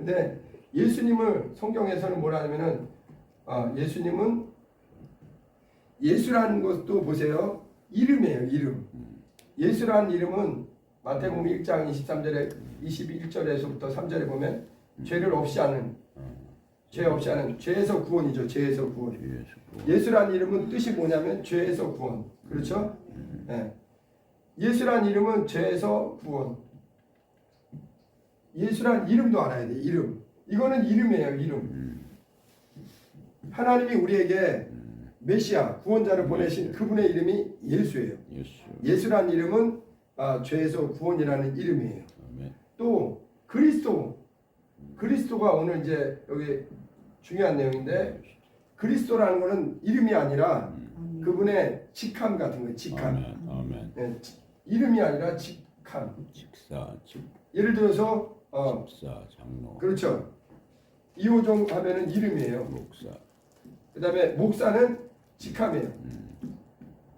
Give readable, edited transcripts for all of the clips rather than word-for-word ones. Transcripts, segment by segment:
근데 예수님을 성경에서는 뭐라 하냐면은 예수님은 예수라는 것도 보세요. 이름이에요. 이름. 예수라는 이름은 마태복음 1장 23절에 21절에서부터 3절에 보면 죄를 없이 하는 죄 없이 하는 죄에서 구원이죠. 죄에서 구원. 예수라는 이름은 뜻이 뭐냐면 죄에서 구원. 그렇죠? 네. 예수라는 이름은 죄에서 구원. 예수라는 이름도 알아야 돼. 이름. 이거는 이름이에요. 이름. 하나님이 우리에게 메시아 구원자를 보내신 그분의 이름이 예수예요. 예수라는 이름은 죄에서 구원이라는 이름이에요. 또 그리스도가 오늘 이제 여기 중요한 내용인데 그리스도라는 것은 이름이 아니라 그분의 직함 같은 거예요. 직함. 네, 이름이 아니라 직함. 예를 들어서 집사, 장로. 그렇죠. 이호종 하면은 이름이에요. 목사. 그다음에 목사는 직함이에요.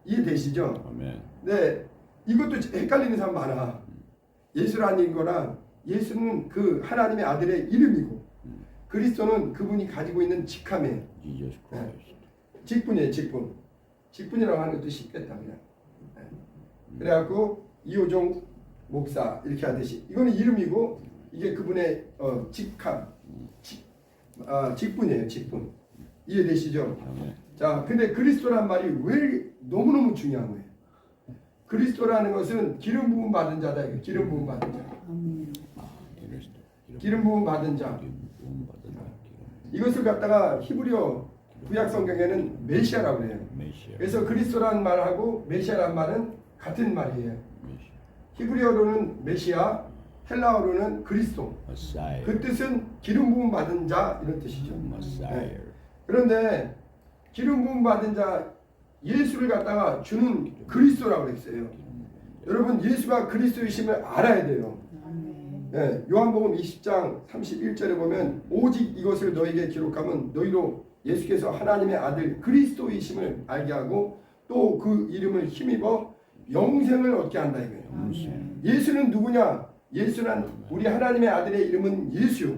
이해되시죠? 아멘. 네, 이것도 헷갈리는 사람 많아. 예수라는 거랑 예수는 그 하나님의 아들의 이름이고 그리스도는 그분이 가지고 있는 직함이에요. 네. 직분이에요. 직분이라고 하는 것도 쉽겠다 그냥. 네. 그래갖고 이호종 목사 이렇게 하듯이 이거는 이름이고 이게 그분의 직함, 직분이에요. 직분. 이해되시죠? 자, 근데 그리스도란 말이 왜 너무너무 중요한 거예요. 그리스도라는 것은 기름 부음 받은 자다. 기름 부음 받은 자. 기름 부음 받은 자. 이것을 갖다가 히브리어 구약 성경에는 메시아라고 해요. 그래서 그리스도라는 말하고 메시아라는 말은 같은 말이에요. 히브리어로는 메시아, 헬라어로는 그리스도. 그 뜻은 기름 부음 받은 자 이런 뜻이죠. 네. 그런데 기름 부음 받은 자 예수를 갖다가 주는 그리스도라고 그랬어요. 여러분 예수가 그리스도이심을 알아야 돼요. 네, 요한복음 20장 31절에 보면 오직 이것을 너에게 기록하면 너희로 예수께서 하나님의 아들 그리스도이심을 알게 하고 또 그 이름을 힘입어 영생을 얻게 한다 이거예요. 예수는 누구냐? 예수는 우리 하나님의 아들의 이름은 예수.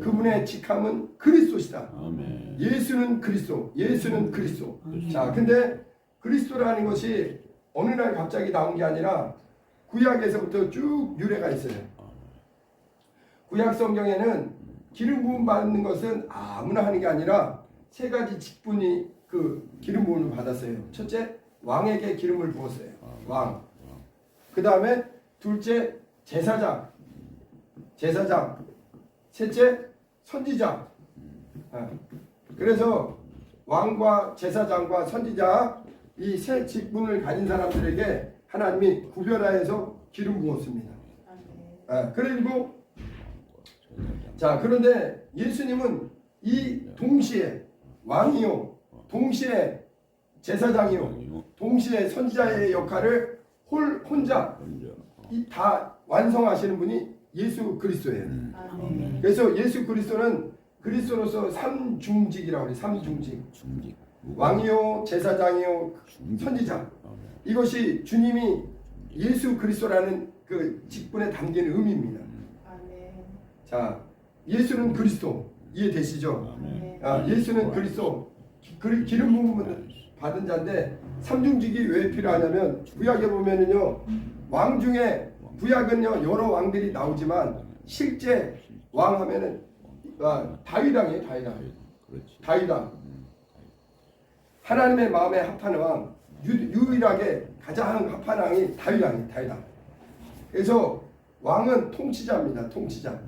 그분의 직함은 그리스도시다. 예수는 그리스도. 예수는 그리스도. 자, 근데 그리스도라는 것이 어느 날 갑자기 나온 게 아니라 구약에서부터 쭉 유래가 있어요. 구약 성경에는 기름 부음 받는 것은 아무나 하는 게 아니라 세 가지 직분이 그 기름 부음을 받았어요. 첫째, 왕에게 기름을 부었어요. 왕. 그 다음에 둘째, 제사장. 셋째, 선지자. 그래서 왕과 제사장과 선지자 이 세 직분을 가진 사람들에게 하나님이 구별하여서 기름 부었습니다. 그리고 자, 그런데 예수님은 이 동시에 왕이요, 동시에 제사장이요, 동시에 선지자의 역할을 혼자 다 완성하시는 분이 예수 그리스도예요. 그래서 예수 그리스도는 그리스도로서 삼중직이라고 해요. 삼중직. 왕이요, 제사장이요, 선지자. 이것이 주님이 예수 그리스도라는 그 직분에 담긴 의미입니다. 자, 예수는 그리스도. 이해되시죠? 예수는 그리스도. 기름 부음 받은 자인데 삼중직이 왜 필요하냐면 구약에 보면은요 왕 중에 구약은요 여러 왕들이 나오지만 실제 왕 하면은 다윗왕이에요. 다윗왕. 하나님의 마음에 합한 왕, 유일하게 가장 합한 왕이 다윗왕이에요. 다윗왕. 그래서 왕은 통치자입니다. 통치자.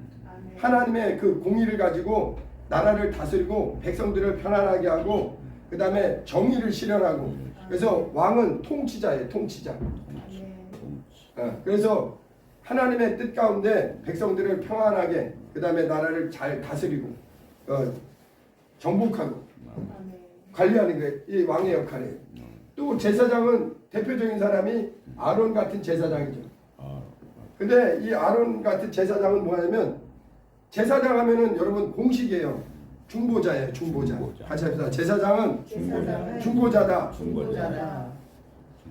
하나님의 그 공의를 가지고 나라를 다스리고 백성들을 편안하게 하고 그 다음에 정의를 실현하고 그래서 왕은 통치자예요. 통치자. 그래서 하나님의 뜻 가운데 백성들을 평안하게 그 다음에 나라를 잘 다스리고 정복하고 관리하는 게 이 왕의 역할이에요. 또 제사장은 대표적인 사람이 아론 같은 제사장이죠. 근데 이 아론 같은 제사장은 뭐냐면 제사장 하면은 여러분 공식이에요. 중보자예요. 중보자. 같이 합시다. 제사장은 중보자다.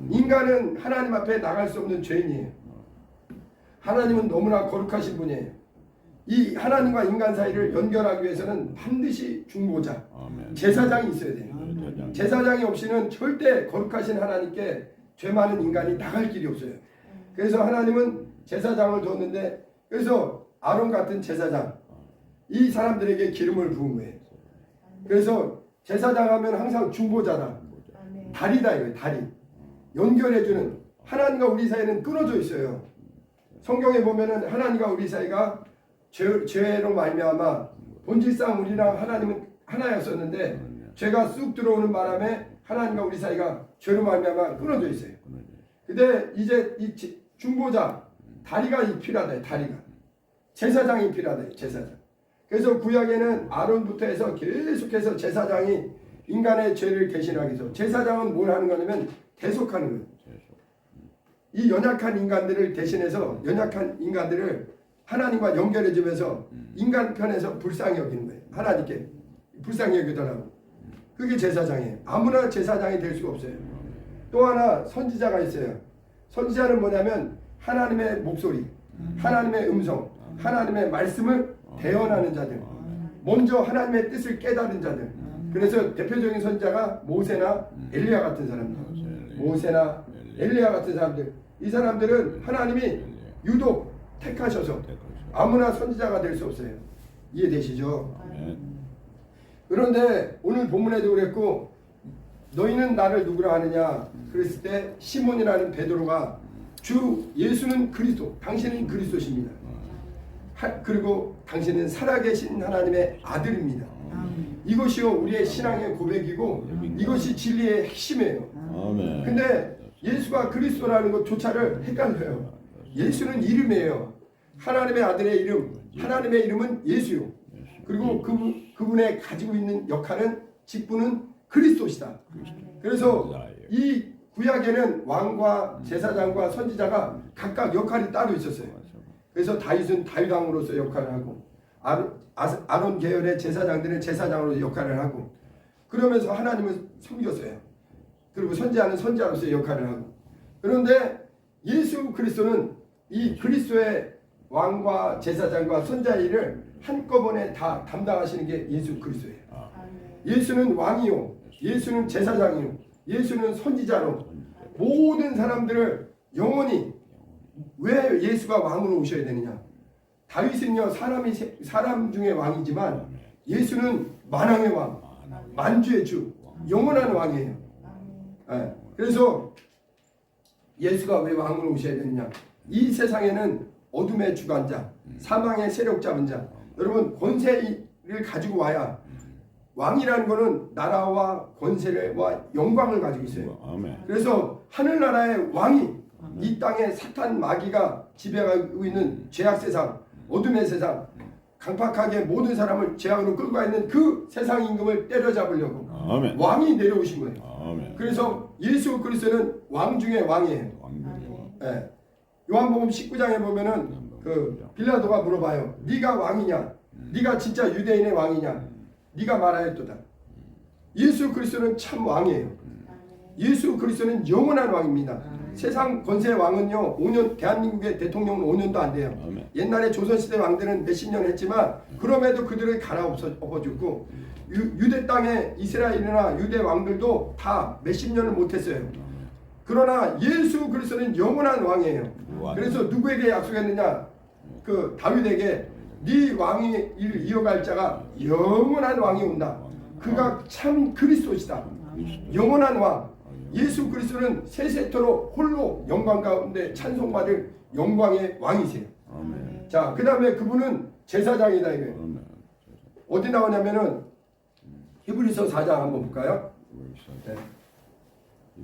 인간은 하나님 앞에 나갈 수 없는 죄인이에요. 하나님은 너무나 거룩하신 분이에요. 이 하나님과 인간 사이를 연결하기 위해서는 반드시 중보자, 제사장이 있어야 돼요. 제사장이 없이는 절대 거룩하신 하나님께 죄 많은 인간이 나갈 길이 없어요. 그래서 하나님은 제사장을 뒀는데, 그래서 아론 같은 제사장, 이 사람들에게 기름을 부은 거예요. 그래서 제사장 하면 항상 중보자다, 다리다 이거예요. 다리 연결해주는. 하나님과 우리 사이는 끊어져 있어요. 성경에 보면은 하나님과 우리 사이가 죄로 말미암아 본질상 우리랑 하나님은 하나였었는데 죄가 쑥 들어오는 바람에 하나님과 우리 사이가 죄로 말미암아 끊어져 있어요. 근데 이제 이 중보자, 다리가 필요하다. 다리가 제사장이 필요하다. 제사장. 그래서 구약에는 아론부터 해서 계속해서 제사장이 인간의 죄를 대신하기 위해서, 제사장은 뭘 하는 거냐면 대속하는 거예요. 이 연약한 인간들을 대신해서 연약한 인간들을 하나님과 연결해 주면서 인간 편에서 불쌍히 여기는 거예요. 하나님께 불쌍히 여기더라고. 그게 제사장이에요. 아무나 제사장이 될 수가 없어요. 또 하나 선지자가 있어요. 선지자는 뭐냐면 하나님의 목소리, 하나님의 음성, 하나님의 말씀을 대언하는 자들, 먼저 하나님의 뜻을 깨달은 자들. 그래서 대표적인 선지자가 모세나 엘리야 같은 사람들, 모세나 엘리야 같은 사람들. 이 사람들은 하나님이 유독 택하셔서 아무나 선지자가 될 수 없어요. 이해되시죠? 그런데 오늘 본문에도 그랬고, 너희는 나를 누구라 하느냐 그랬을 때 시몬이라는 베드로가 주 예수는 그리스도, 당신은 그리스도십니다. 그리고 당신은 살아계신 하나님의 아들입니다. 이것이요 우리의 신앙의 고백이고 이것이 진리의 핵심이에요. 근데 예수가 그리스도라는 것조차를 헷갈려요. 예수는 이름이에요. 하나님의 아들의 이름, 하나님의 이름은 예수요. 그리고 그분의 가지고 있는 역할은, 직분은 그리스도시다. 그래서 이 구약에는 왕과 제사장과 선지자가 각각 역할이 따로 있었어요. 그래서 다윗은 다윗왕으로서 역할을 하고, 아론 계열의 제사장들은 제사장으로 역할을 하고, 그러면서 하나님을 섬겼어요. 그리고 선지자는 선지자로서의 역할을 하고. 그런데 예수 그리스도는 이 그리스도의 왕과 제사장과 선지자의 일을 한꺼번에 다 담당하시는 게 예수 그리스도예요. 예수는 왕이요, 예수는 제사장이요, 예수는 선지자로 모든 사람들을 영원히. 왜 예수가 왕으로 오셔야 되느냐? 다윗은요 사람 중에 왕이지만 예수는 만왕의 왕, 만주의 주, 영원한 왕이에요. 네. 그래서 예수가 왜 왕으로 오셔야 되느냐? 이 세상에는 어둠의 주관자, 사망의 세력 잡은 자, 여러분 권세를 가지고 와야, 왕이라는 것은 나라와 권세와 영광을 가지고 있어요. 그래서 하늘나라의 왕이 이 땅에 사탄 마귀가 지배하고 있는 죄악 세상, 어둠의 세상, 강팍하게 모든 사람을 죄악으로 끌고 가 있는 그 세상 임금을 때려잡으려고 왕이 내려오신 거예요. 그래서 예수 그리스도는 왕 중에 왕이에요. 네. 요한복음 19장에 보면은 그 빌라도가 물어봐요. 네가 왕이냐? 네가 진짜 유대인의 왕이냐? 네가 말하였도다. 예수 그리스도는 참 왕이에요. 예수 그리스도는 영원한 왕입니다. 세상 권세 왕은요 5년, 대한민국의 대통령은 5년도 안 돼요. 옛날에 조선시대 왕들은 몇십 년 했지만 그럼에도 그들을 갈아엎어주고, 유대 땅의 이스라엘이나 유대 왕들도 다 몇십 년을 못했어요. 그러나 예수 그리스도는 영원한 왕이에요. 그래서 누구에게 약속했느냐? 그 다윗에게 네 왕의 일을 이어갈 자가 영원한 왕이 온다. 그가 참 그리스도시다. 영원한 왕. 예수 그리스도는 세세토록 홀로 영광 가운데 찬송받을 영광의 왕이세요. 자, 그 다음에 그분은 제사장이다 이거예요. 어디 나오냐면은 히브리서 4장 한번 볼까요? 네.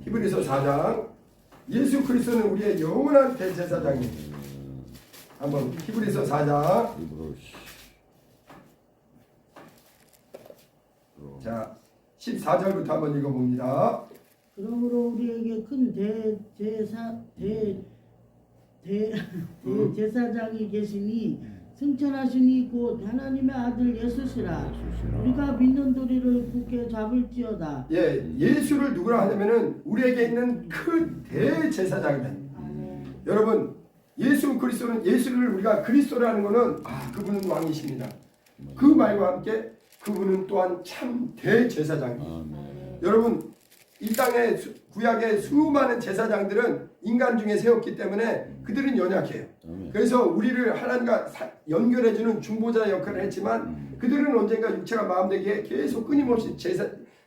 히브리서 4장. 예수 그리스도는 우리의 영원한 대제사장이에요. 한번 히브리서 4장. 자, 14절부터 한번 읽어봅니다. 그러므로 우리에게 큰 대제사장이 계시니 승천하시니 곧 하나님의 아들 예수시라. 우리가 믿는 도리를 굳게 잡을지어다. 예, 예수를 누구라 하냐면은 우리에게 있는 큰 대제사장이다. 여러분, 예수 그리스도는 예수를 우리가 그리스도라는 것은 그분은 왕이십니다. 그 말과 함께 그분은 또한 참 대제사장입니다. 여러분 이 땅에 구약의 수많은 제사장들은 인간 중에 세웠기 때문에 그들은 연약해요. 그래서 우리를 하나님과 연결해주는 중보자 역할을 했지만 그들은 언젠가 육체가 마음되기에 계속 끊임없이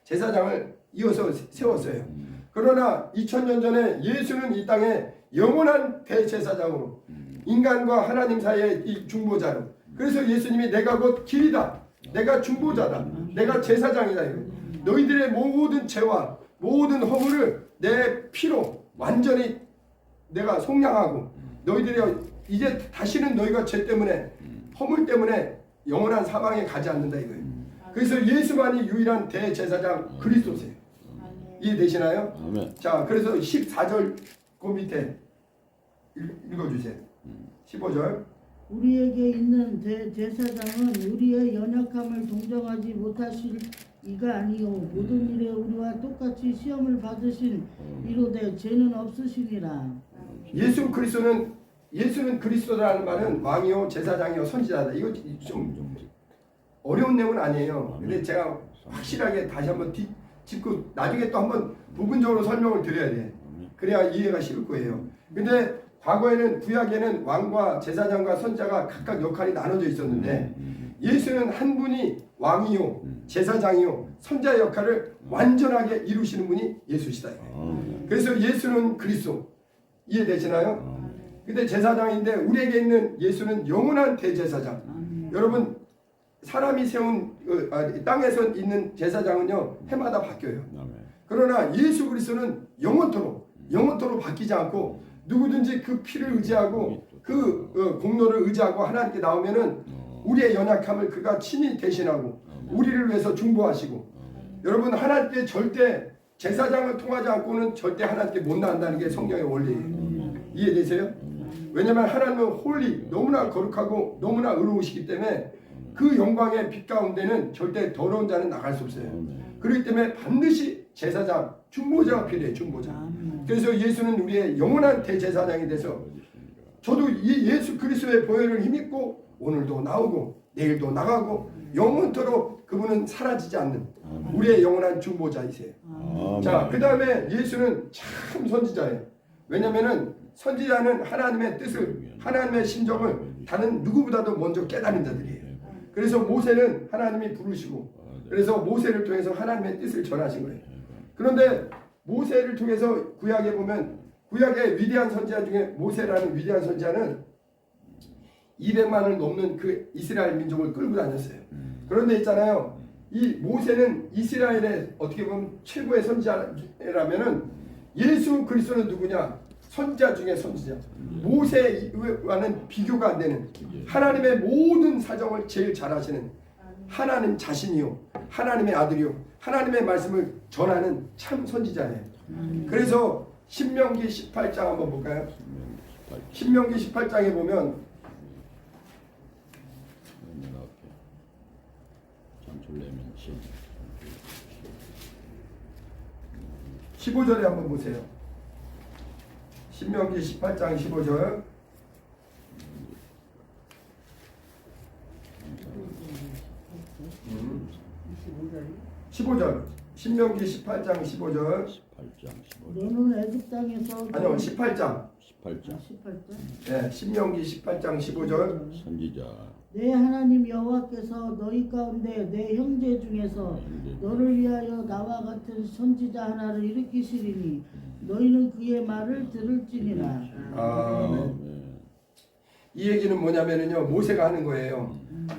제사장을 이어서 세웠어요. 그러나 2000년 전에 예수는 이 땅에 영원한 대제사장으로 인간과 하나님 사이의 이 중보자로, 그래서 예수님이 내가 곧 길이다, 내가 중보자다, 내가 제사장이다. 너희들의 모든 죄와 모든 허물을 내 피로 완전히 내가 속량하고 너희들이 이제 다시는 너희가 죄 때문에 허물 때문에 영원한 사망에 가지 않는다 이거예요. 그래서 예수만이 유일한 대제사장 그리스도세요. 이해되시나요? 자, 그래서 14절 그 밑에 읽어주세요. 15절. 우리에게 있는 대제사장은 우리의 연약함을 동정하지 못하실 이가 아니요 모든 일에 우리와 똑같이 시험을 받으신 이로되 죄는 없으시니라. 예수는 그리스도라는 말은 왕이요 제사장이요 선지자다. 이거 좀 어려운 내용은 아니에요. 근데 제가 확실하게 다시 한번 짚고 나중에 또 한번 부분적으로 설명을 드려야 돼. 그래야 이해가 쉬울 거예요. 근데 과거에는 구약에는 왕과 제사장과 선지자가 각각 역할이 나눠져 있었는데 예수는 한 분이 왕이요 제사장이요 선지자 역할을 완전하게 이루시는 분이 예수시다. 그래서 예수는 그리스도. 이해되시나요? 근데 제사장인데 우리에게 있는 예수는 영원한 대제사장. 여러분 사람이 세운 땅에서 있는 제사장은요 해마다 바뀌어요. 그러나 예수 그리스도는 영원토록 바뀌지 않고 누구든지 그 피를 의지하고 그 공로를 의지하고 하나님께 나오면은 우리의 연약함을 그가 친히 대신하고 우리를 위해서 중보하시고, 여러분 하나님께 절대 제사장을 통하지 않고는 절대 하나님께 못 나간다는 게 성경의 원리예요. 이해되세요? 왜냐하면 하나님은 홀리, 너무나 거룩하고 너무나 의로우시기 때문에 그 영광의 빛 가운데는 절대 더러운 자는 나갈 수 없어요. 그렇기 때문에 반드시 제사장, 중보자가 필요해요. 중보자. 그래서 예수는 우리의 영원한 대제사장이 돼서 저도 이 예수 그리스도의 보혈을 힘입고 오늘도 나오고 내일도 나가고 영원토록 그분은 사라지지 않는 우리의 영원한 중보자이세요. 자, 그 다음에 예수는 참 선지자예요. 왜냐하면 선지자는 하나님의 뜻을, 하나님의 심정을 다른 누구보다도 먼저 깨달은 자들이에요. 그래서 모세는 하나님이 부르시고 그래서 모세를 통해서 하나님의 뜻을 전하신 거예요. 그런데 모세를 통해서 구약에 보면 구약의 위대한 선지자 중에 모세라는 위대한 선지자는 200만을 넘는 그 이스라엘 민족을 끌고 다녔어요. 그런데 있잖아요, 이 모세는 이스라엘의 어떻게 보면 최고의 선지자라면은 예수 그리스도는 누구냐? 선지자 중에 선지자. 모세와는 비교가 안 되는 하나님의 모든 사정을 제일 잘 아시는 하나님 자신이요 하나님의 아들이요 하나님의 말씀을 전하는 참 선지자예요. 그래서 신명기 18장 한번 볼까요? 신명기 18장에 보면 15절에 한번 보세요. 신명기 18장 15절. 15절. 신명기 18장 15절. 너는 애굽 땅에서 아니요, 18장. 18장. 네, 신명기 18장 15절. 선지자. 내 하나님 여호와께서 너희 가운데 내 형제 중에서 너를 위하여 나와 같은 선지자 하나를 일으키시리니 너희는 그의 말을 들을지니라. 이 얘기는 뭐냐면요, 모세가 하는 거예요.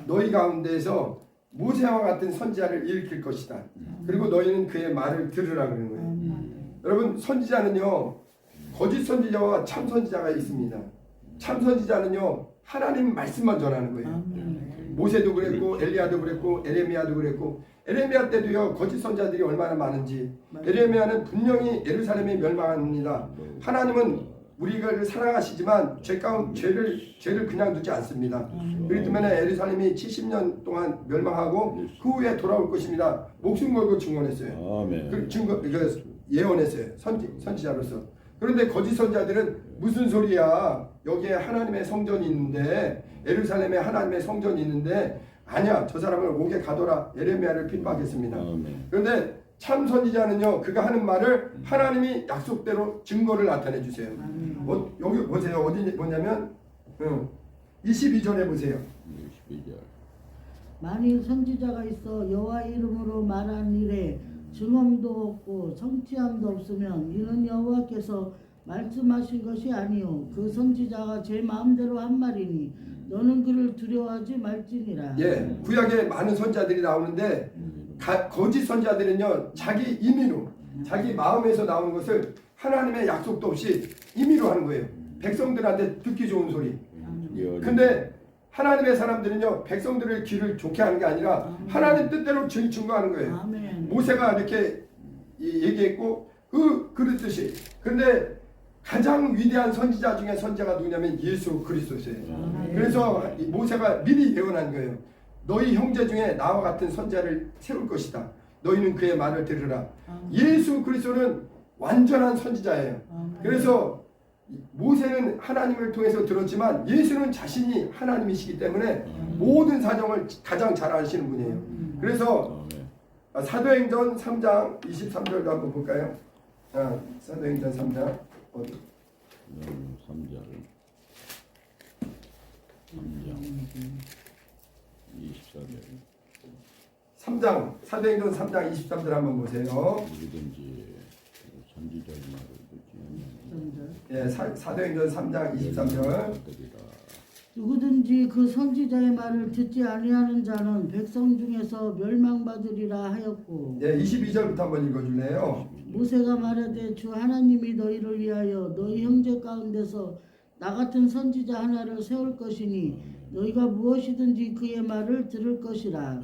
너희 가운데에서 모세와 같은 선지자를 일으킬 것이다. 그리고 너희는 그의 말을 들으라 그러는 거예요. 여러분 선지자는요 거짓 선지자와 참 선지자가 있습니다. 참 선지자는요 하나님 말씀만 전하는 거예요. 모세도 그랬고 엘리야도 그랬고 에레미야도 그랬고, 에레미야 때도요 거짓 선지자들이 얼마나 많은지. 에레미야는 분명히 예루살렘이 멸망합니다. 하나님은 우리를 사랑하시지만 죄를 그냥 두지 않습니다. 그렇기 때문에 예루살렘이 70년 동안 멸망하고 그 후에 돌아올 것입니다. 목숨 걸고 증언했어요. 예언했어요. 선지자로서. 그런데 거짓 선지자들은 무슨 소리야? 여기에 하나님의 성전이 있는데 예루살렘에 하나님의 성전이 있는데 아니야. 저 사람을 옥에 가둬라. 예레미야를 핍박했습니다. 그런데 참 선지자는요. 그가 하는 말을 하나님이 약속대로 증거를 나타내 주세요. 여기 보세요. 어디 뭐냐면 22절에 보세요. 22절. 만일 선지자가 있어 여호와 이름으로 말한 일에 증언도 없고 성취함도 없으면 이는 여호와께서 말씀하신 것이 아니요 그 선지자가 제 마음대로 한 말이니 너는 그를 두려워하지 말지니라. 예, 구약에 많은 선지자들이 나오는데 거짓 선지자들은요 자기 임의로 자기 마음에서 나오는 것을 하나님의 약속도 없이 임의로 하는 거예요. 백성들한테 듣기 좋은 소리. 근데 하나님의 사람들은요 백성들의 귀를 좋게 하는 게 아니라 하나님 뜻대로 증거하는 거예요. 아멘. 모세가 이렇게 얘기했고 그랬듯이. 근데 가장 위대한 선지자 중에 선지자가 누구냐면 예수 그리스도세요. 그래서 모세가 미리 예언한 거예요. 너희 형제 중에 나와 같은 선지자를 세울 것이다. 너희는 그의 말을 들으라. 예수 그리스도는 완전한 선지자예요. 그래서 모세는 하나님을 통해서 들었지만 예수는 자신이 하나님이시기 때문에 모든 사정을 가장 잘 아시는 분이에요. 그래서 사도행전 3장 23절도 한번 볼까요? 사도행전 3장 3장 24절. 3장 사도행전 3장 23절 한번 보세요. 누구든지 선지자의 말을 듣지 예, 사도행전 3장 23절. 누구든지 그 선지자의 말을 듣지 아니하는 자는 백성 중에서 멸망받으리라 하였고 예, 22절부터 한번 읽어줄래요? 모세가 말하되 주 하나님이 너희를 위하여 너희 형제 가운데서 나 같은 선지자 하나를 세울 것이니 너희가 무엇이든지 그의 말을 들을 것이라.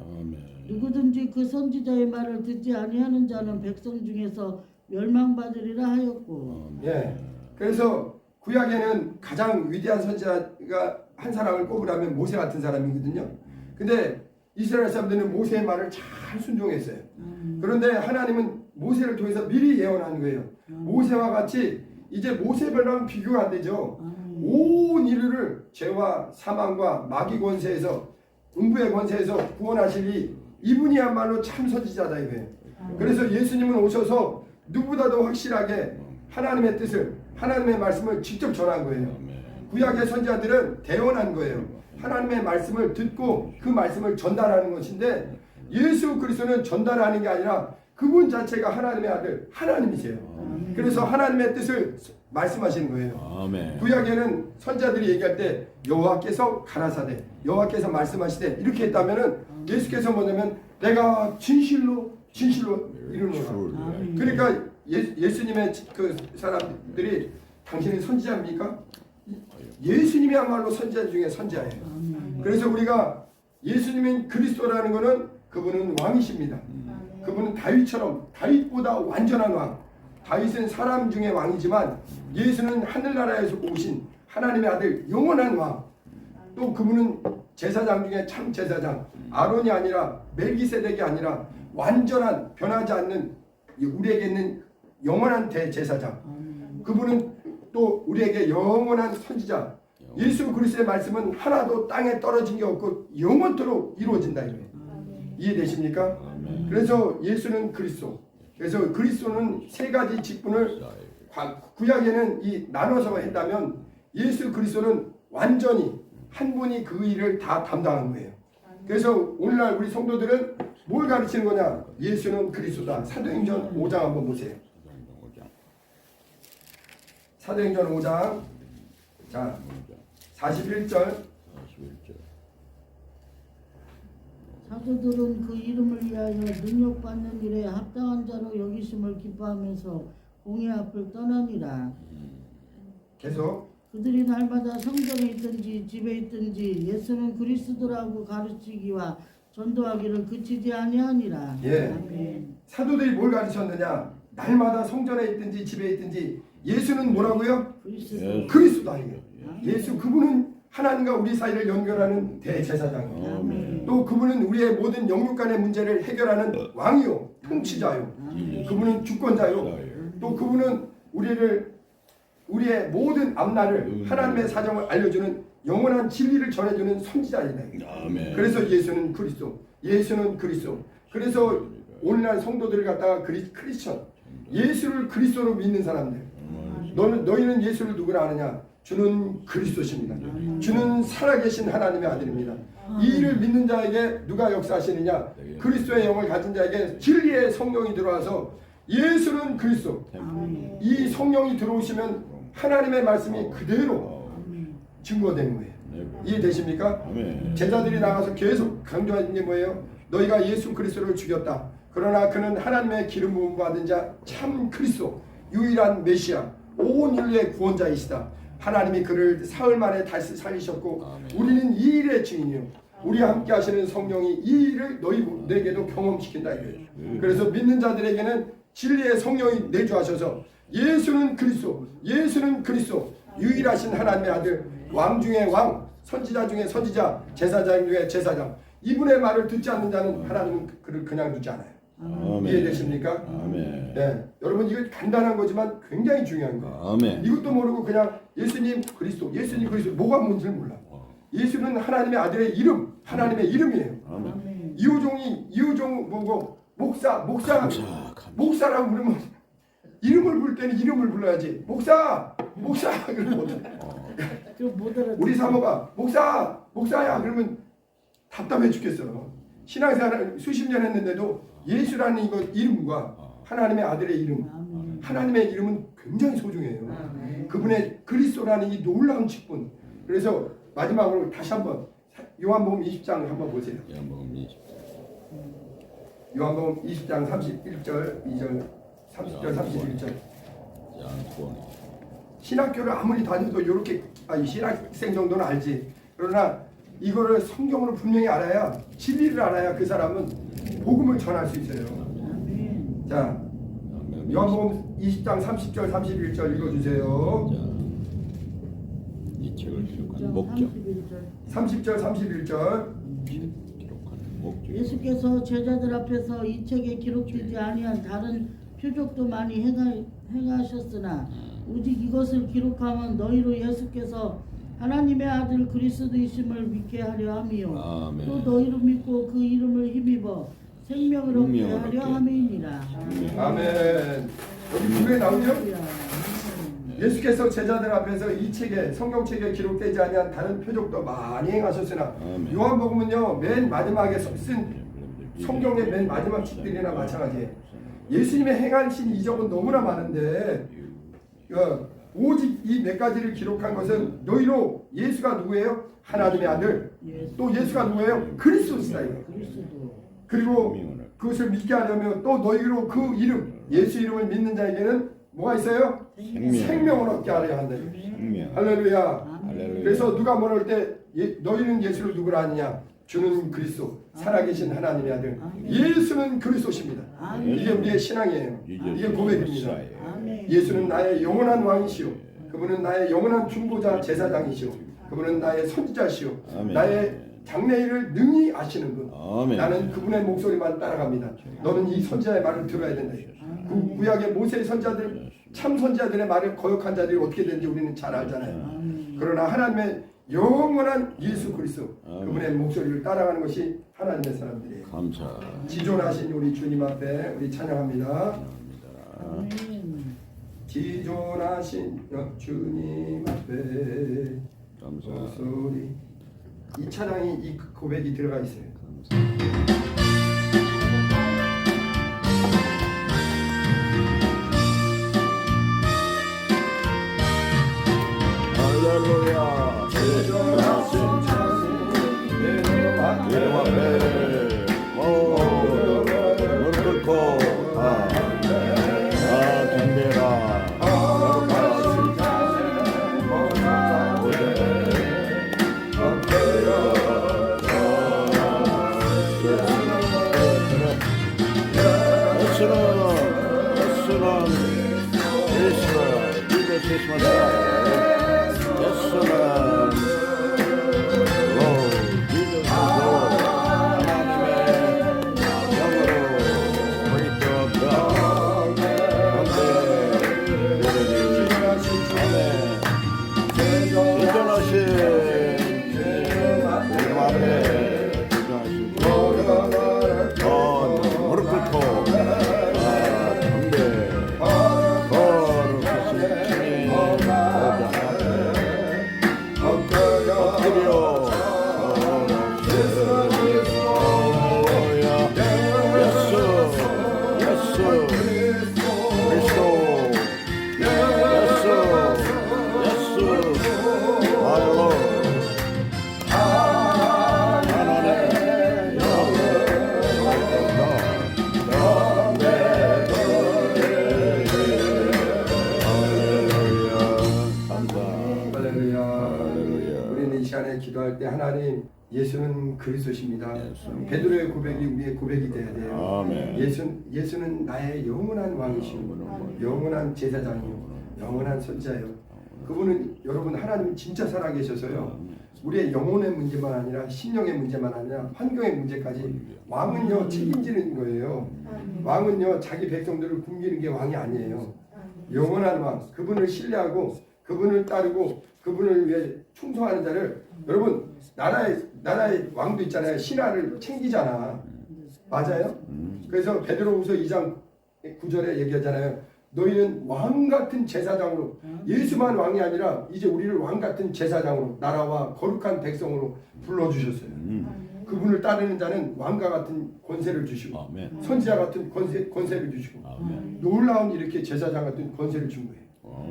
누구든지 그 선지자의 말을 듣지 아니하는 자는 백성 중에서 멸망받으리라 하였고. 예, 그래서 구약에는 가장 위대한 선지자가 한 사람을 꼽으라면 모세 같은 사람이거든요. 근데 이스라엘 사람들은 모세의 말을 잘 순종했어요. 그런데 하나님은 모세를 통해서 미리 예언한 거예요. 모세와 같이 이제 모세별로는 비교가 안 되죠. 온 인류를 죄와 사망과 마귀 권세에서 음부의 권세에서 구원하시니 이분이야말로 참 선지자다 이거예요. 그래서 예수님은 오셔서 누구보다도 확실하게 하나님의 뜻을 하나님의 말씀을 직접 전한 거예요. 구약의 선지자들은 대언한 거예요. 하나님의 말씀을 듣고 그 말씀을 전달하는 것인데 예수 그리스도는 전달하는 게 아니라 그분 자체가 하나님의 아들 하나님이세요. 그래서 하나님의 뜻을 말씀하시는 거예요. 구약에는 선지자들이 얘기할 때 여호와께서 가라사대 여호와께서 말씀하시되 이렇게 했다면은 예수께서 뭐냐면 내가 진실로 이루노라. 그러니까 예수님의 그 사람들이 당신이 선지자입니까? 예수님이야말로 선지자 중에 선지자예요. 그래서 우리가 예수님인 그리스도라는 것은 그분은 왕이십니다. 그분은 다윗보다 완전한 왕. 다윗은 사람 중에 왕이지만 예수는 하늘나라에서 오신 하나님의 아들 영원한 왕. 또 그분은 제사장 중에 참 제사장. 아론이 아니라 멜기세덱이 아니라 완전한 변하지 않는 우리에게 있는 영원한 대제사장. 그분은 또 우리에게 영원한 선지자. 예수 그리스도의 말씀은 하나도 땅에 떨어진 게 없고 영원토록 이루어진다 이거예요. 이해되십니까? 그래서 예수는 그리스도. 그래서 그리스도는 세 가지 직분을 구약에는 나눠서 했다면 예수 그리스도는 완전히 한 분이 그 일을 다 담당한 거예요. 그래서 오늘날 우리 성도들은 뭘 가르치는 거냐? 예수는 그리스도다. 사도행전 5장 한번 보세요. 사도행전 5장 자 41절. 사도들은 그 이름을 위하여 능력받는 일에 합당한 자로 여기심을 기뻐하면서 공의 앞을 떠나니라. 계속 그들이 날마다 성전에 있든지 집에 있든지 예수는 그리스도라고 가르치기와 전도하기를 그치지 아니하니라. 예. 아멘. 사도들이 뭘 가르쳤느냐? 날마다 성전에 있든지 집에 있든지 예수는 뭐라고요? 그리스도. 그리스도다 이게. 예수 그분은 하나님과 우리 사이를 연결하는 대제사장이에요. 아멘. 또 그분은 우리의 모든 영육 간의 문제를 해결하는 왕이요, 통치자요. 그분은 주권자요. 또 그분은 우리를 우리의 모든 앞날을 하나님의 사정을 알려주는 영원한 진리를 전해주는 선지자이다. 아멘. 그래서 예수는 그리스도, 예수는 그리스도. 그래서 오늘날 성도들을 갖다가 크리스천, 예수를 그리스도로 믿는 사람들. 너희는 예수를 누구라 아느냐? 주는 그리스도십니다. 주는 살아계신 하나님의 아들입니다. 이 일을 믿는 자에게 누가 역사하시느냐? 그리스도의 영을 가진 자에게 진리의 성령이 들어와서 예수는 그리스도. 이 성령이 들어오시면 하나님의 말씀이 그대로 증거되는 거예요. 이해되십니까? 제자들이 나가서 계속 강조하는 게 뭐예요? 너희가 예수 그리스도를 죽였다. 그러나 그는 하나님의 기름 부음 받은 자 참 그리스도, 유일한 메시아, 온 인류의 구원자이시다. 하나님이 그를 사흘 만에 다시 살리셨고 우리는 이 일의 증인이요. 우리와 함께 하시는 성령이 이 일을 너희에게도 경험시킨다. 그래서 믿는 자들에게는 진리의 성령이 내주하셔서 예수는 그리스도, 예수는 그리스도, 유일하신 하나님의 아들, 왕 중에 왕, 선지자 중에 선지자, 제사장 중에 제사장. 이분의 말을 듣지 않는 자는 하나님은 그를 그냥 두지 않아요. 이해되십니까? 아멘. 네, 여러분 이거 간단한 거지만 굉장히 중요한 거예요. 아멘. 이것도 모르고 그냥 예수님 그리스도, 예수님 그리스도 뭐가 뭔지를 몰라. 예수는 하나님의 아들의 이름, 하나님의 이름이에요. 아멘. 이우종 보고 목사라고 부르면 이름을 부를 때는 이름을 불러야지. 목사 그러면 못해. 우리 사모가 목사야 그러면 답답해 죽겠어. 신앙생활 수십 년 했는데도 예수라는 이거 이름과 하나님의 아들의 이름, 하나님의 이름은 굉장히 소중해요. 그분의 그리스도라는 이 놀라운 직분. 그래서 마지막으로 다시 한번 요한복음 20장 한번 보세요. 요한복음 20장 31절, 2절, 30절, 31절. 신학교를 아무리 다녀도 이렇게 신학생 정도는 알지. 그러나 이거를 성경으로 분명히 알아야, 진리를 알아야 그 사람은 복음을 전할 수 있어요. 자, 요한복음 20장 30절 31절 읽어주세요. 이 책을 기록한 목적. 30절 31절. 예수께서 제자들 앞에서 이 책에 기록되지 아니한 다른 표적도 많이 행하셨으나 오직 이것을 기록하면 너희로 예수께서 하나님의 아들 그리스도이심을 믿게 하려 함이요. 아멘. 또 너희로 믿고 그 이름을 힘입어 생명을 얻게 하려 함이니라. 아멘. 여기 분명히 나오죠? 예수께서 제자들 앞에서 이 책에, 성경책에 기록되지 아니한 다른 표적도 많이 행하셨으나 요한복음은요 맨 마지막에 쓴 성경의 맨 마지막 책들이나 마찬가지예요. 예수님의 행하신 이적은 너무나 많은데 오직 이 몇 가지를 기록한 것은 너희로 예수가 누구예요? 하나님의 아들. 또 예수가 누구예요? 그리스도시다. 그리고 그것을 믿게 하려면 또 너희로 그 이름, 예수 이름을 믿는 자에게는 뭐가 있어요? 생명을 얻게 하려 한다. 할렐루야. 그래서 누가 뭐랄 때 너희는 예수를 누구라 하느냐? 주는 그리스도, 살아계신 하나님의 아들. 예수는 그리스도십니다. 이게 우리의 신앙이에요. 이게 고백입니다. 예수는 나의 영원한 왕이시오. 그분은 나의 영원한 중보자 제사장이시오. 그분은 나의 선지자시오. 나의 장래일을 능히 아시는 분. 나는 그분의 목소리만 따라갑니다. 너는 이 선지자의 말을 들어야 된다. 구약의 모세의 선지자들, 참 선지자들의 말을 거역한 자들이 어떻게 되는지 우리는 잘 알잖아요. 그러나 하나님의 영원한 예수 그리스도, 그분의 목소리를 따라가는 것이 하나님의 사람들이에요. 감사. 지존하신 우리 주님 앞에 우리 찬양합니다. 지존하신 주님 앞에 감사. 목소리. 이 찬양이 이 고백이 들어가 있어요. 할렐루야. 지존하신 주님 앞에 무릎 꿇고 덤벼라. 아멘. 예수는 그리스도십니다. 예수는 베드로의 고백이 우리의 고백이 돼야 돼요. 아멘. 예수는 나의 영원한 왕이시고 영원한 제사장이요 영원한 선자예요. 그분은 여러분 하나님 진짜 살아계셔서요. 우리의 영혼의 문제만 아니라 심령의 문제만 아니라 환경의 문제까지 왕은요 책임지는 거예요. 왕은요 자기 백성들을 굶기는 게 왕이 아니에요. 영원한 왕, 그분을 신뢰하고 그분을 따르고 그분을 위해 충성하는 자를 여러분 나라의 왕도 있잖아요. 신하를 챙기잖아. 맞아요? 그래서 베드로후서 2장 9절에 얘기하잖아요. 너희는 왕 같은 제사장으로 예수만 왕이 아니라 이제 우리를 왕 같은 제사장으로 나라와 거룩한 백성으로 불러주셨어요. 그분을 따르는 자는 왕과 같은 권세를 주시고 아멘. 선지자 같은 권세를 주시고 아멘. 놀라운 이렇게 제사장 같은 권세를 준 거예요.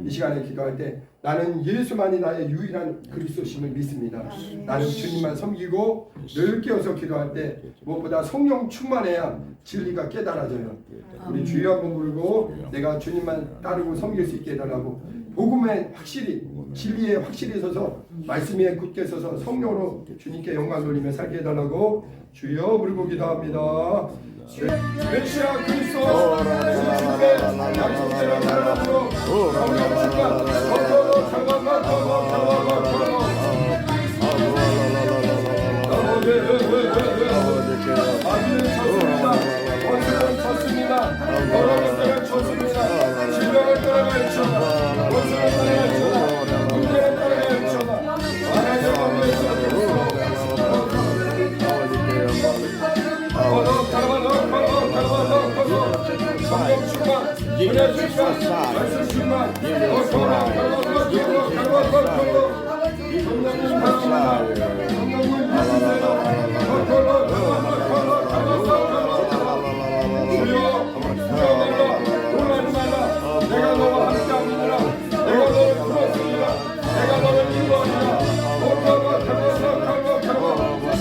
이 시간에 기도할 때 나는 예수만이 나의 유일한 그리스도심을 믿습니다. 나는 주님만 섬기고 늘 깨어서 기도할 때 무엇보다 성령 충만해야 진리가 깨달아져요. 우리 주여 한번 부르고 내가 주님만 따르고 섬길 수 있게 해달라고 복음에 확실히 진리에 확실히 서서 말씀에 굳게 서서 성령으로 주님께 영광 돌리며 살게 해달라고 주여 부르고 기도합니다. 메시아 그리스도 주님의 약속대로 살아가므로 성령과 더 원수는 졌습니다. 더러운 때는 졌습니다. 질병을 따라갈지어다. 원수를 따라갈지어다. 문제를 따라갈지어다. 하나님의 성령 충만, 은혜 충만, 말씀 충만, 내가 너와 함께하느니라. 내가 너를 풀었으리라. 내가 너를 인도하리라.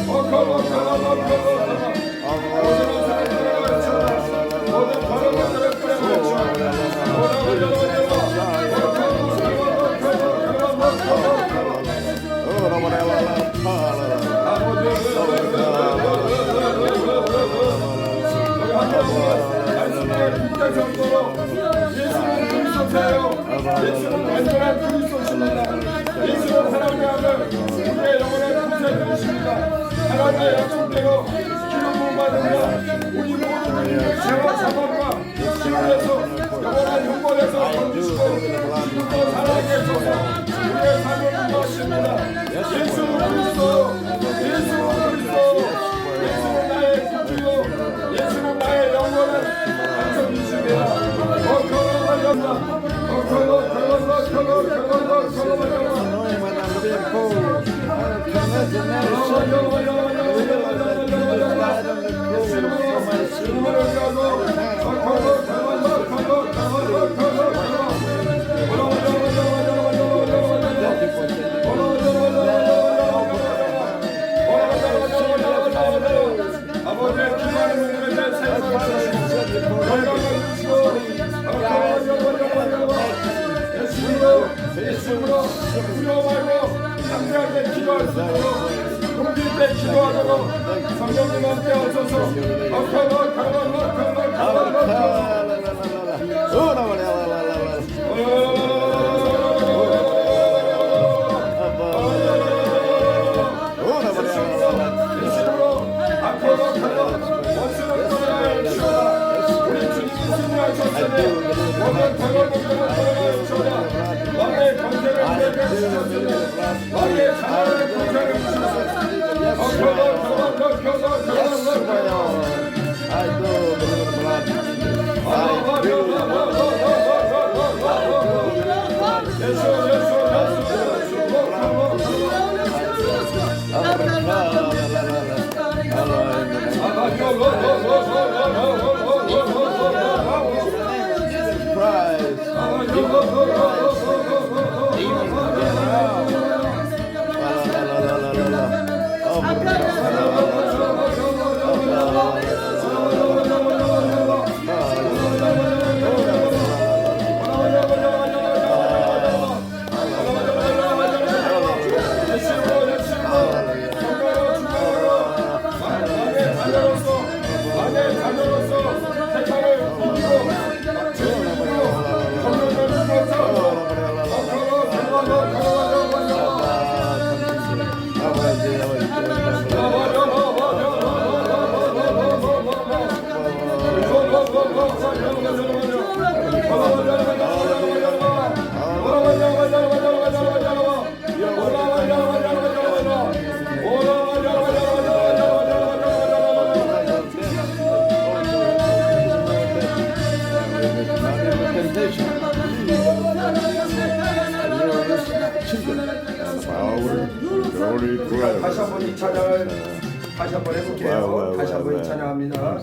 모든 더러운 것들을 예수는 그리스도세요. 예수는 완전한 그리스도십니다. 예수는 하나님의 아들, 우리의 영혼의 구세주이십니다. 하나님의 약속대로 기름 부음 받으며 우리 모든 죄와 사망과 시험에서 영원한 형벌에서 건지시고 지금도 살아계셔서 우리의 삶을 인도하십니다. 예수 그리스도, 예수 그리스도, 예수는 나의 구주요, 예수는 나의 영원한 안성이십니다. 아버지의 기도하는 문에 대해 예수로 두려워 말고 담대하게 기도할 수 있도록 용기 있게 기도하도록 성령님 함께 하소서. I do. 자녀의 자녀로서 세상을 이기고 다시 한번 이 찬양을 다시 한번 해볼게요. 다시 한번 이 찬양합니다.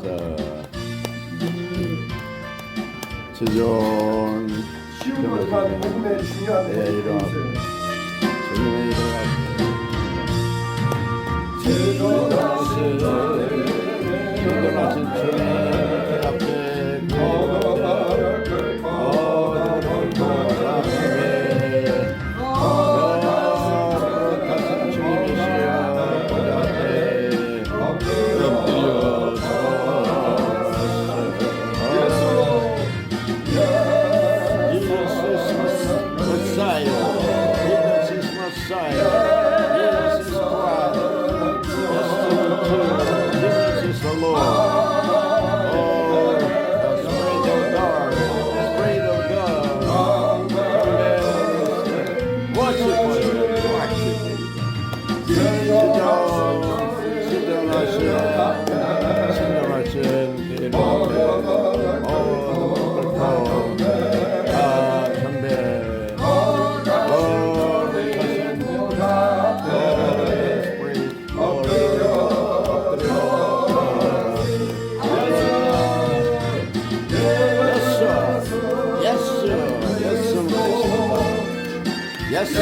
지존 쉬운 것만 복음의 중요한 예, 이런. 것을 주님의 일어나신 주님 앞에 Yes,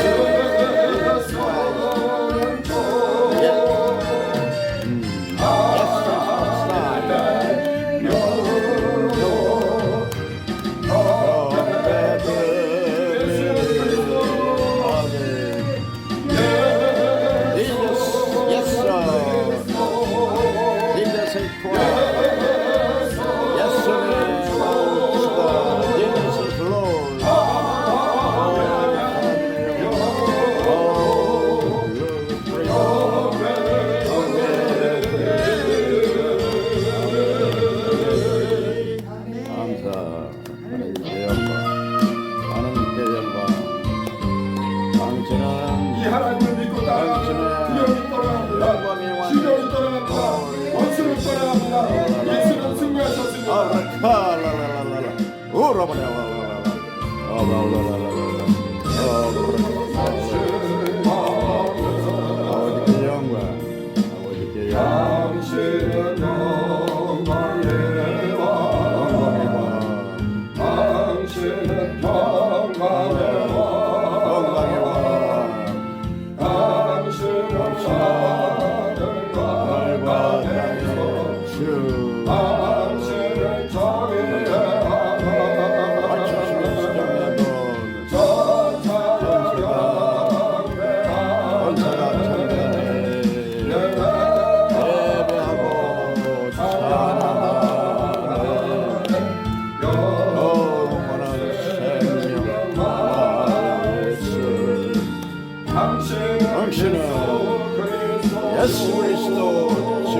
이 하나님을 믿고 따라갑니다. 두려움이 떠나갑니다. 두려움이 떠나갑니다. 원수를 떠나갑니다. 예수는 승리하셨습니다. 아버지께 영광, 아버지께 영광, 당신은 영광의 왕, 당신은 평강의 왕, 당신은 하늘과 땅의 주, 당신은 정의의 하나님, 전차가 경배하는 예배하고 찬양하는 영원한 생명과 예수, 당신은 예수 그리스도 주,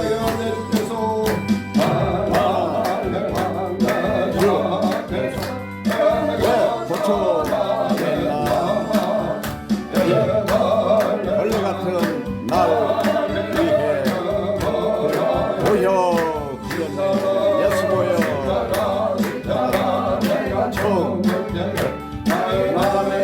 하나님 주께서 예수 보여 총 마음에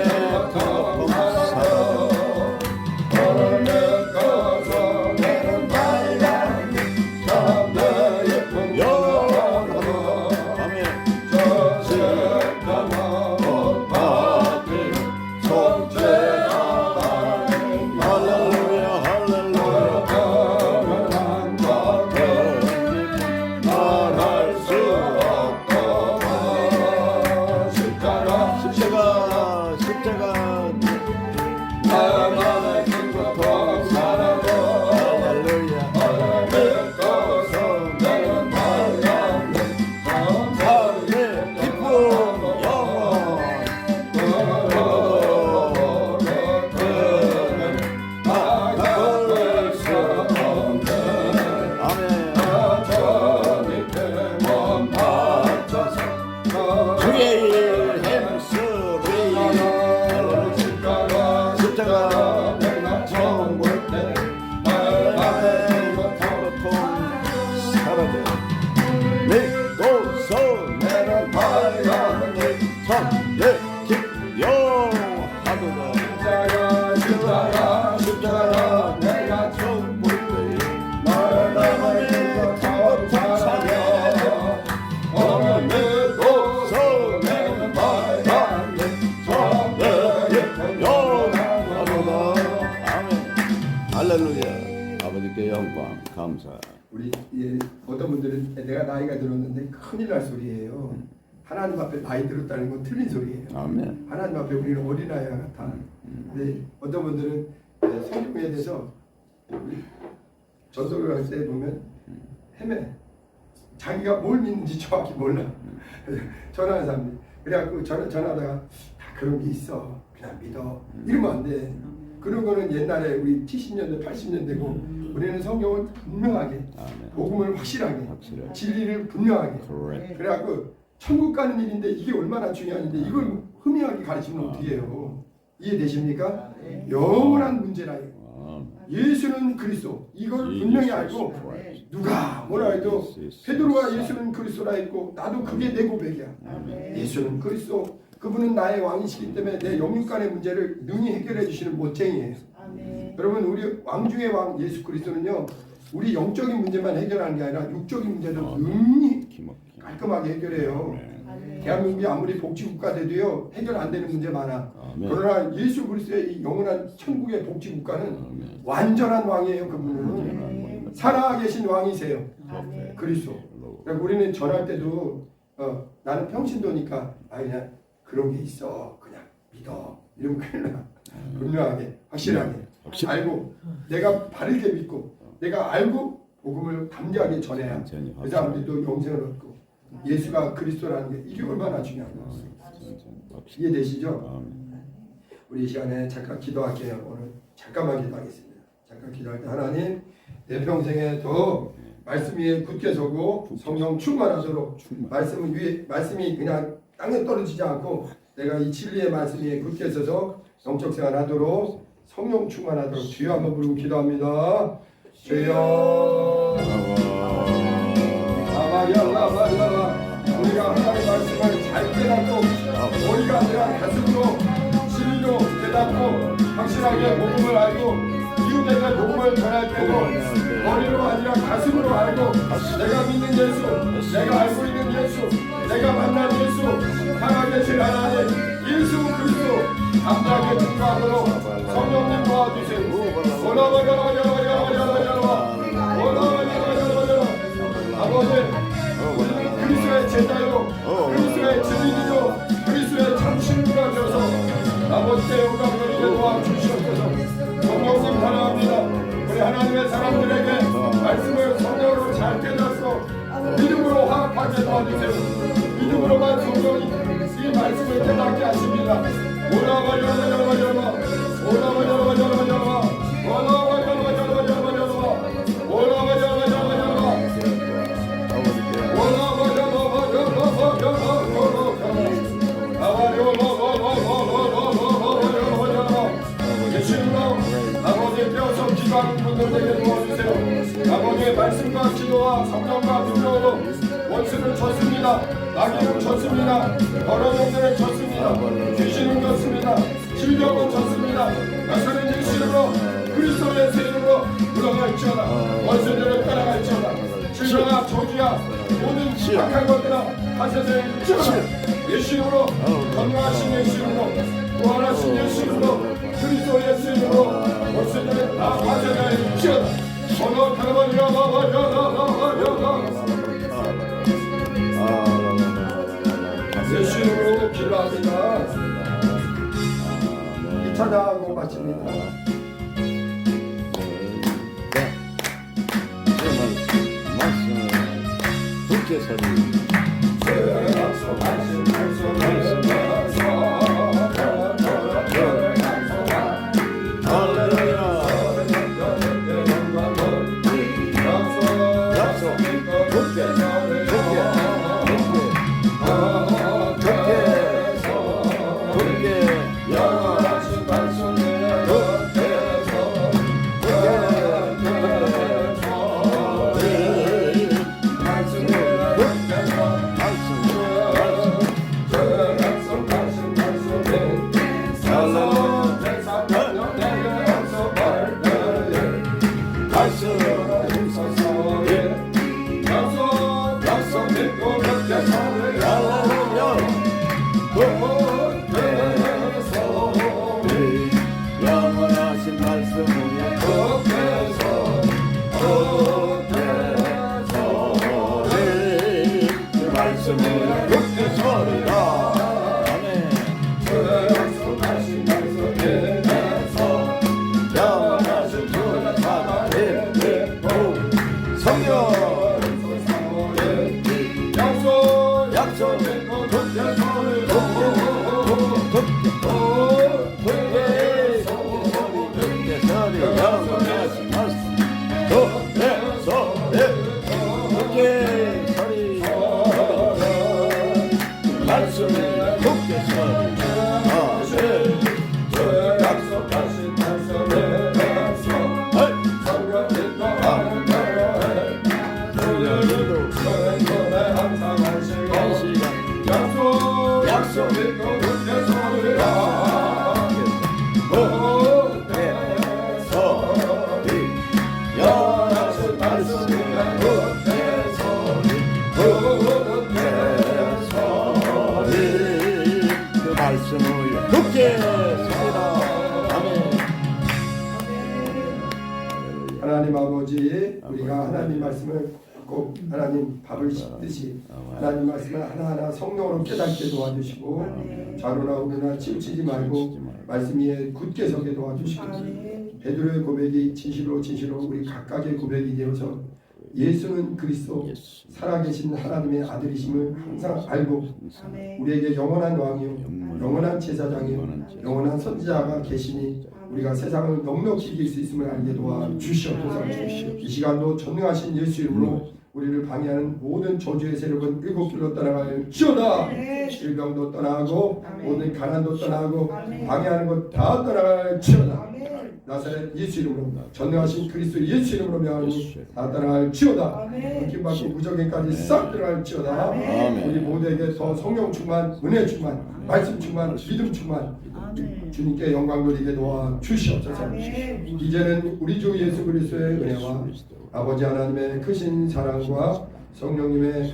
할렐루야. 아버지께 영광 감사. 우리 어떤 분들은 내가 나이가 들었는데 큰일 날 소리예요. 하나님 앞에 나이 들었다는 건 틀린 소리예요. 아멘. 하나님 앞에 우리는 어린아이와 같아. 근데 어떤 분들은 성경에 대해서 전도를 할 때 보면 헤매. 자기가 뭘 믿는지 정확히 몰라. 전화하는 사람들이. 그래갖고 전화하다가 다 그런 게 있어. 그냥 믿어. 이러면 안 돼. 그런 거는 옛날에 우리 70년대, 80년대고 우리는 성경을 분명하게, 복음을 확실하게, 진리를 분명하게. 그래갖고 천국 가는 일인데 이게 얼마나 중요한데 이걸 흠이하게 가르치면 어떻게 해요? 이해되십니까? 영원한 문제라. 예수는 그리스도. 이걸 분명히 알고 누가 뭐라 해도 베드로가 예수는 그리스도라 했고 나도 그게 내 고백이야. 예수는 그리스도. 그분은 나의 왕이시기 때문에 내 영육간의 문제를 능히 해결해 주시는 못쟁이에요. 여러분 우리 왕 중의 왕 예수 그리스도는요 우리 영적인 문제만 해결하는 게 아니라 육적인 문제도 능히 깔끔하게 해결해요. 대한민국이 아무리 복지국가 돼도요 해결 안 되는 문제 많아. 그러나 예수 그리스도의 이 영원한 천국의 복지국가는 완전한 왕이에요. 그분은 살아계신 왕이세요. 그리스도. 그러니까 우리는 전할 때도 나는 평신도니까 그냥 그런 게 있어. 그냥 믿어. 이러면 큰일 나. 분명하게, 확실하게. 알고, 내가 바르게 믿고, 내가 알고, 복음을 담대하게 전해야 그 사람들도 영생을 얻고, 예수가 그리스도라는 게 이게 얼마나 중요한가. 이해되시죠? 우리 이 시간에 잠깐 기도할게요. 오늘 잠깐만 기도하겠습니다. 잠깐 기도할 때 하나님, 내 평생에 더 말씀 위에 굳게 서고 성령 충만하도록 말씀이 그냥 땅에 떨어지지 않고 내가 이 진리의 말씀 위에 굳게 서서 영적 생활하도록 성령 충만하도록 주여 한번 부르고 기도합니다. 주여 우리가 하나님의 말씀을 잘 깨닫고 머리가 아니라 가슴으로 진리로 깨닫고 확실하게 복음을 알고 이웃에게 복음을 전할 때도 머리로 아니라 가슴으로 알고 내가 믿는 예수, 내가 알고 있는 예수, 내가 만난 예수, 살아계신 하나님 예수 그리스도 감사하게 증거하도록 성령님 도와주세요. 아버지 우리는 그리스도의 제자요 그리스도의 증인이요 그리스도의 참신부가 되어서 아버지의 영광을 도와주시옵소서. 성령님 사랑합니다. 우리 하나님의 사람들에게 말씀을 성령으로 잘 깨닫고 믿음으로 화합하게 도와주세요. 믿음으로만 성령이 이 말씀을 깨닫게 하십니다. 아버지의 말씀과 기도와 성전과 두려움으로 원수를 쳤습니다. 나귀를 쳤습니다. 더러움들을 쳤습니다. 귀신을 쳤습니다. 질병을 쳤습니다. 나사렛 예수 이름으로 그리스도 예수 이름으로 물러갈지어다. 원수들을 따라갈지어다. 질병아 저주야 모든 악한 것들아 하세되지어다. 예수 이름으로 건강하신 예수 이름으로 부활하신 예수 이름으로 그리스도 예수 이름으로 원수들을 다 하세되지어다. 어느 예수 이름으로 기도합니다. 이 찬양하고 마칩니다. 영원하신 말씀을 듣게 소리라. 아멘. 영원하신 주를 찾아뵙고 성령 약속 듣게 소리 영원하신 말씀 듣게 소리 말씀을 듣게 소리 약속하신 말씀에 항상 한 시간 약속 믿고 듣게 소리라. 영원하신 말씀에 듣게 소리 그 말씀을 듣게 소리라. 아멘. 하나님 아버지, 우리가 하나님 말씀을 꼭 하나님 밥을 씹듯이 하나님 말씀을 하나하나 성령으로 깨닫게 도와주시고 좌로나 우로나 치우치지 말고 말씀 위에 굳게 서게 도와주시고 베드로의 고백이 진실로 우리 각각의 고백이 되어서 예수는 그리스도 살아계신 하나님의 아들이심을 항상 알고 우리에게 영원한 왕이요 영원한 제사장이요 영원한 선지자가 계시니 우리가 세상을 넉넉히 이길 수 있음을 알게 도와주시옵소서. 이 시간도 전능하신 예수 이름으로 우리를 방해하는 모든 저주의 세력은 일곱 길로 떠나갈지어다. 질병도 떠나고 모든 가난도 떠나고 방해하는 것 다 떠나갈지어다. 나사렛 예수 이름으로 전능하신 그리스도 예수 이름으로 명하니 다 떠나갈지어다. 기받고 무적행까지 싹 들어갈지어다. 우리 모두에게 더 성령 충만, 은혜 충만, 말씀 충만, 믿음 충만 주님께 영광 돌리게 도와주시옵소서. 이제는 우리 주 예수 그리스도의 은혜와 아버지 하나님의 크신 사랑과 성령님의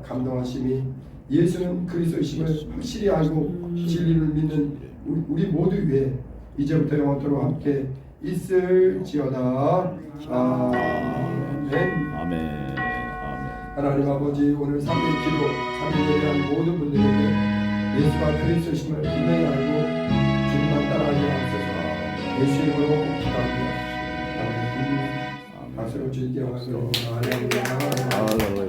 감동하심이 예수는 그리스도이심을 확실히 알고 진리를 믿는 우리 모두 위에 이제부터 영원토록 함께 있을지어다. 아멘. 아멘. 하나님 아버지, 오늘 3일 기도 3일 예배한 모든 분들에게 예수가 그리스도이심을 분명히 알고 주님만 따라가게 하옵소서. 예수 이름으로 기도합니다. 아멘. 박수로 주님께 영광을 돌립니다. 할렐루야.